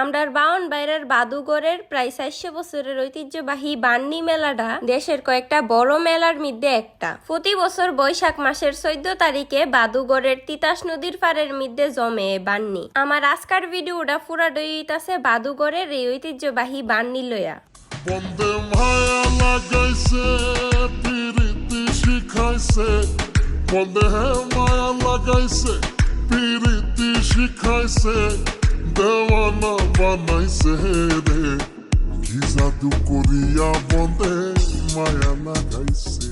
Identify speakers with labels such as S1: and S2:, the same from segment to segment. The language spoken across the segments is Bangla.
S1: আমরার বাউন বাইরের বাদুগরের প্রায় 400 বছরের ঐতিহ্যবাহী বান্নি মেলাটা দেশের কয়েকটা বড় মেলার মধ্যে একটা। প্রতি বছর বৈশাখ মাসের 14 তারিখে বাদুগরের তিতাস নদীর পাড়ের মধ্যে জমে বান্নি। আমার আজকার ভিডিওটা পুরা দইতাছে বাদুগরের এই ঐতিহ্যবাহী বান্নি লয়া।
S2: বন্দে মায়া লাগাইছে পিরিতি শিখাইছে, বন্দে মায়া লাগাইছে পিরিতি শিখাইছে, দেওয়ানা বানাইছে রে, কি জাদু করিয়া বন্দে মায়া লাগাইছে।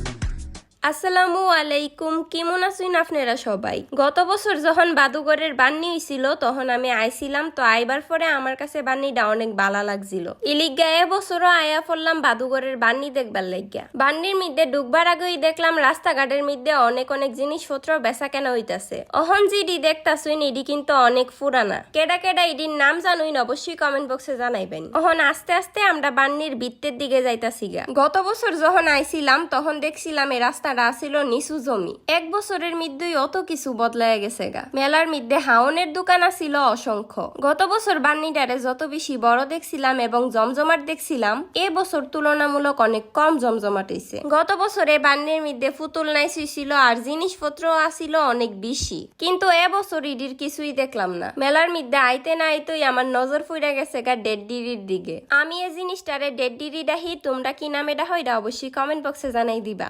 S1: আসসালামু আলাইকুম, কেমন আছেন আপনারা সবাই? গত বছর যখন বাদুগরের বান্নি হয়েছিল তখন আমি আইছিলাম, তো আইবার পরে আমার কাছে বান্নিটা অনেক ভালো লাগছিল। ইলিগা এবছরও আয়া পড়লাম বাদুগরের বান্নি দেখবার লাগিয়া। বান্নির মধ্যে ঢুকবার আগেই দেখলাম রাস্তাঘাটের মধ্যে অনেক অনেক জিনিসপত্র বেচা কেনা হইতাছে। অহন জিডি দেখতাছুন ইডি কিন্তু অনেক পুরানা। কেডা কেডা ইডির নাম জানুইন অবশ্যই কমেন্ট বক্সে জানাইবেন। অহন আস্তে আস্তে আমরা বান্নির ভিত্তের দিকে যাইতাছি গা। গত বছর যখন আইছিলাম তখন দেখছিলাম এই রাস্তা ছিল নিচু জমি। এক বছরের মধ্যেই অত কিছু বদলায় গেছে গা। মেলার মধ্যে হাওনের দোকান আছিল অসংখ্য। গত বছর বান্নিটারে যত বেশি বড় দেখছিলাম এবং জমজমাট দেখছিলাম, এ বছর তুলনামূলক অনেক কম জমজমাট হইছে। গত বছরে বান্নির মধ্যে পুতুল নাইসি ছিল আর জিনিসপত্র আছিল অনেক বেশি, কিন্তু এ বছর ইডির কিছুই দেখলাম না। মেলার মধ্যে আইতে না আইতেই আমার নজর ফুইরা গেছে গা ডেড ডিরির দিকে। আমি এই জিনিসটারে ডেড ডিরি ডাহি, তোমরা কি নামে ডাহো এটা অবশ্যই কমেন্ট বক্সে জানাই দিবা।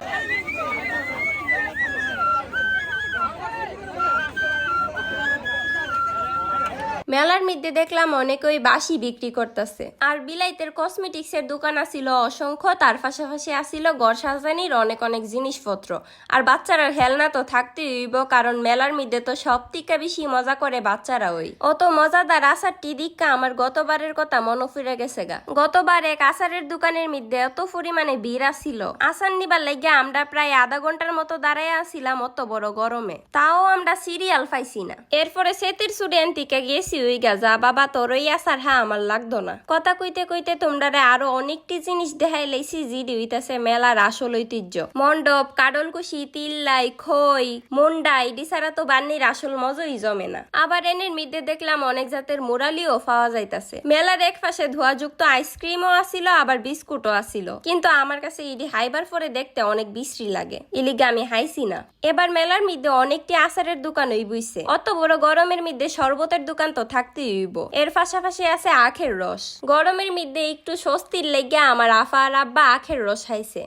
S1: মেলার মধ্যে দেখলাম অনেকেই বাসি বিক্রি করতেছে, আর বিলাইতের কসমেটিক্স এর দোকান আছিল অসংখ্য। তার পাশাপাশি আছিল ঘর সাজানির অনেক অনেক জিনিসপত্র। আর বাচ্চারা খেলনা তো থাকতেই হইব, কারণ মেলার মধ্যে তো সব থেকে বেশি মজা করে বাচ্চারা। ওই অত মজাদার আচারটি দিক্কা আমার গতবারের কথা মনে ফিরে গেছে গা। গতবার এক আচারের দোকানের মধ্যে এত পরিমাণে ভিড় আছিল, আচার নিবার লাগে আমরা প্রায় আধা ঘন্টার মতো দাঁড়ায় আছিলাম অত বড় গরমে, তাও আমরা সিরিয়াল পাইছি না। এরপরে সেতির স্টুডেন্ট থেকে গেছি ওই গাজা বাবা তোরই আসার আমার লাগতো না। কথা কইতে কইতে তোমরা আরো অনেকটি জিনিস দেখাই লাইছি জিডি হইতাছে মেলার আসল ঐতিহ্য। মণ্ডপ, কাডলকুশি, তিল্লাই, খই, মুন্ডা ইডি ছাড়া তো বান্নির আসল মজাই জমে না। আবার এনের মধ্যে দেখলাম অনেক জাতের মুরালিও পাওয়া যাইতাছে। মেলার এক পাশে ধোয়াযুক্ত আইসক্রিমও আসিল, আবার বিস্কুটও আসিল, কিন্তু আমার কাছে ইডি হাইবার পরে দেখতে অনেক বিশ্রী লাগে, ইলিগা আমি হাইছি না। এবার মেলার মধ্যে অনেকটি আচারের দোকান হই বইছে। অত বড় গরমের মধ্যে শরবতের দোকান তো থাকতেই হইব। এর পাশাপাশি আছে আখের রস। গরমের মধ্যে একটু স্বস্তির লেগে আমার আফা আর আব্বা আখের রস খাইছে।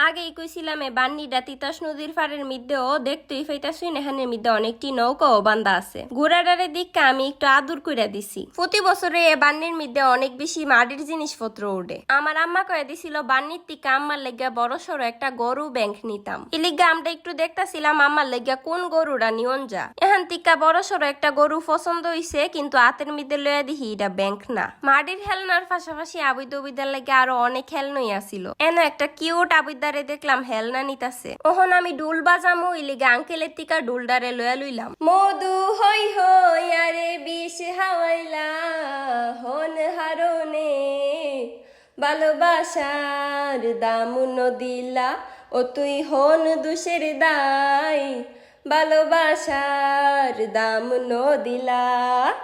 S1: আগেই কইছিলাম এ বান্নিটা তিতাস নদীর পাড়ের মধ্যেও দেখতেই পাইতাছুন এখানের মধ্যে অনেকটি নৌকাও বান্ধা আছে। ঘোড়াডারে দিকটা আমি একটু আদর কইরা দিছি। প্রতি বছরে এ বান্নির মধ্যে অনেক বেশি মাটির জিনিসপত্র উঠে। আমার আম্মা কয়ে দিছিল বান্নির টিকা আম্মার লেগা বড় সড়ো একটা গরু ব্যাংক নিতাম। এলিগা আমরা একটু দেখতাছিলাম আম্মার লেগা কোন গরুটা নিয়ন যা। এখান টিকা বড় সড়ো একটা গরু পছন্দ হইছে, কিন্তু হাতের মধ্যে লইয়া দেখি এটা ব্যাংক না। মাটির খেলনার পাশাপাশি আবৈধ অবিদার লেগে আরো অনেক খেলনাই আসিল। এন একটা কিউট আবৈদারে দেখলাম হেলনা নিতাছে। ওহন আমি ডুল বাজামু, ইলিগা আঙ্কেলের টিকা ডুলডারে লইয়া লইলাম। মধু হই হই আরে বিষ হাওয়াইলা হন হারনে, ভালোবাসার দামুন দিলা ও তুই হন দুষের দায়, ভালোবাসার দাম দিলা।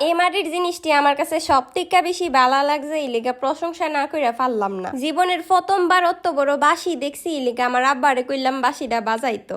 S1: এই মাটির জিনিসটি আমার কাছে সব থেকে বেশি ভালো লাগছে, ইলিগা প্রশংসা না কইরা পারলাম না। জীবনের প্রথমবার অত বড় বাঁশি দেখছি, ইলিগা আমার আব্বারে কইলাম বাঁশিটা বাজাইতো।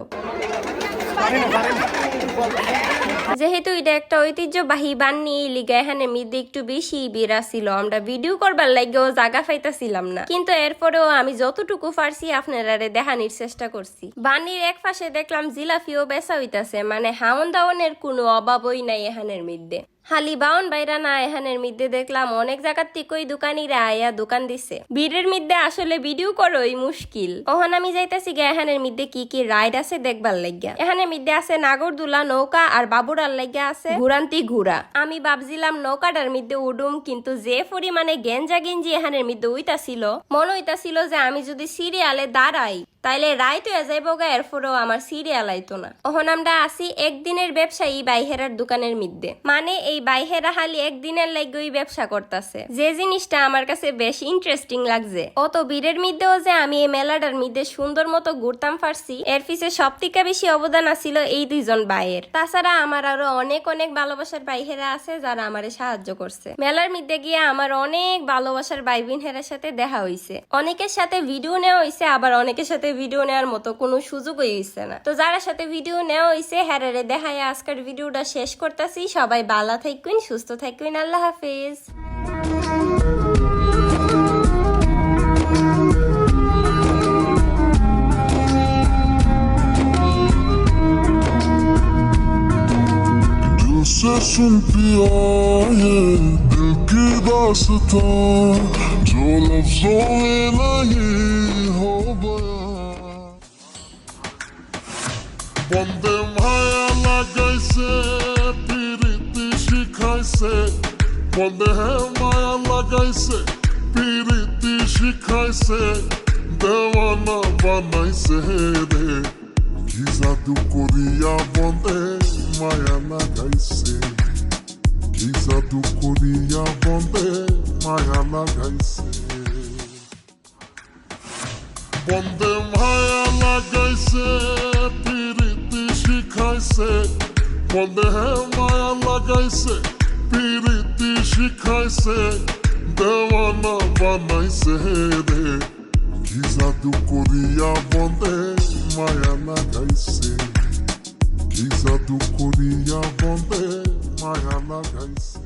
S1: যেহেতু এটা একটা ঐতিহ্যবাহী বান্নি, ইলিগা এখানে মধ্যে একটু বেশি ভিড় ছিল। আমরা ভিডিও করবার লাগেও জায়গা পাইতাছিলাম না, কিন্তু এরপরেও আমি যতটুকু পারছি আপনারা দেখানোর চেষ্টা করছি। বান্নির এক পাশে দেখলাম জিলাপিও বেচা হইতাছে, মানে হাওন দাওনের কোনো অভাবই নাই এখানের মধ্যে। হালি বাউন বাইরা না, এখানের মধ্যে দেখলাম অনেক জায়গার থেকেই দোকানিরা আয়া দোকান দিছে। ভিড়ের মধ্যে আসলে ভিডিও করোই মুশকিল। ওখানে আমি যাইতাছি গে এখানের মধ্যে কি কি রাইড আছে দেখবার লাগিয়া। এখানের মধ্যে আছে নাগরদোলা, নৌকা আর বাবুরার লাগিয়া আছে ঘুরান্তি ঘুরা। আমি ভাবছিলাম নৌকাটার মধ্যে উডুম, কিন্তু যে পরিমাণে গেঞ্জা গেঞ্জি এখানের মধ্যে উইতাছিল, মনে হইতাছিল যে আমি যদি সিরিয়ালে দাঁড়াই তাইলে রাইত হয়ে যাইবো গা, এরপরেও আমার সিরিয়াল আইতো না। ওহন আমরা আসি একদিনের ব্যবসায়ী বাইহেরার দোকানের মধ্যে, মানে এই বাইহেরা হালি একদিনের লাগেই ব্যবসা করতেছে, যে জিনিসটা আমার কাছে বেশ ইন্টারেস্টিং লাগছে। অত ভিড়ের মধ্যেও যে আমি এই মেলাটার মধ্যে সুন্দর মতো ঘুরতাম পারছি, এর পিছে সব থেকে বেশি অবদান আছিল এই দুইজন ভাইয়ের। তাছাড়া আমার আরো অনেক অনেক ভালোবাসার বাইহেরা আছে যারা আমারে সাহায্য করছে। মেলার মধ্যে গিয়ে আমার অনেক ভালোবাসার ভাই বোনেরা সাথে দেখা হইছে, অনেকের সাথে ভিডিও নেওয়া হইছে, আবার অনেকের সাথে ভিডিও নেওয়ার মতো কোনো সুযোগই হইছে না। তো যারা সাথে ভিডিও নেওয়া হইছে হ্যারে দেখায় আজকের ভিডিওটা শেষ করতেছি। সবাই ভালো থাকুন, সুস্থ থাকুন, আল্লাহ হাফেজ।
S2: से सुन पिया है दिल की दास्तां, जो लफ्जों में नहीं हो बयां। বন্দে মায়া লাগাইছে পিরিতি শিখাইছে, বন্দে মায়া লাগাইছে পিরিতি শিখাইছে, দেওয়ানা বানাইছে রে, কি জাদু করিয়া বন্দে মায়া লাগাইছে, কি জাদু করিয়া বন্দে মায়া লাগাইছে। বন্দে মায়া লাগাইছে পিরিতি শিখাইছে, বন্দে মায়া লাগাইছে পিরিতি শিখাইছে, দেওয়ানা বানাইছে রে, কি জাদু করিয়া বন্দে মায়া লাগাইছে, কি জাদু করিয়া বন্দে মায়া লাগাইছে।